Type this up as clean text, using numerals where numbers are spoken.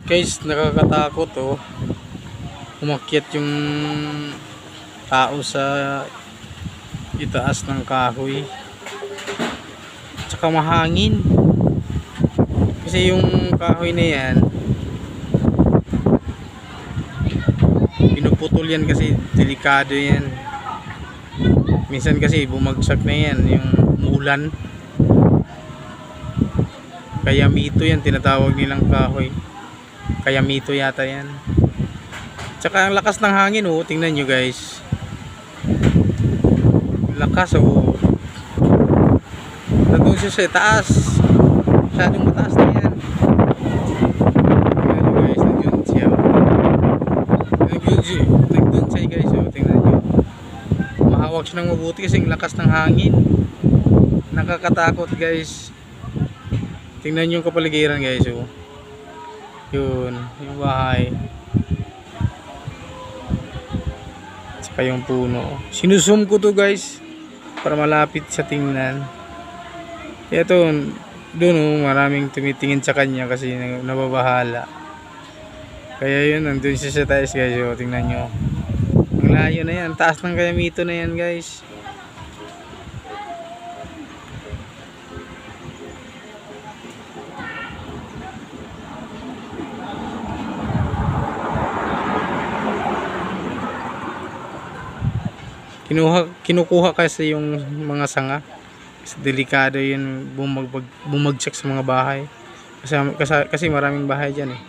Guys, nakakatakot oh. Umakyat yung tao sa itaas ng kahoy. Tsaka mahangin. Kasi yung kahoy na yan, pinuputol yan kasi delikado yan. Minsan kasi bumagsak na yan yung ulan. Kaya mito yan, tinatawag nilang kahoy. Kaya mito yata yan. Tsaka ang lakas ng hangin oh, tingnan nyo guys. Lakas oh. Nandun siya sa taas. Masyadong mataas na yan. Tingnan nyo guys, nandun siya. Nandun siya guys oh, tingnan nyo. Mahawak siya ng mabuti kasi ang lakas ng hangin. Nakakatakot guys. Tingnan nyo yung kapaligiran guys oh. Yun, yung bahay. Tsaka yung puno. Sinusum ko to guys para malapit sa tingnan. Kaya to, doon oh, maraming tumitingin sa kanya kasi nababahala. Kaya yun, nandun siya sa taas guys oh, tingnan nyo. Ang layo na yan, taas ng kaya mito na yan guys. Kinukuha kasi yung mga sanga kasi delikado yun bumagsak sa mga bahay kasi maraming bahay dyan eh.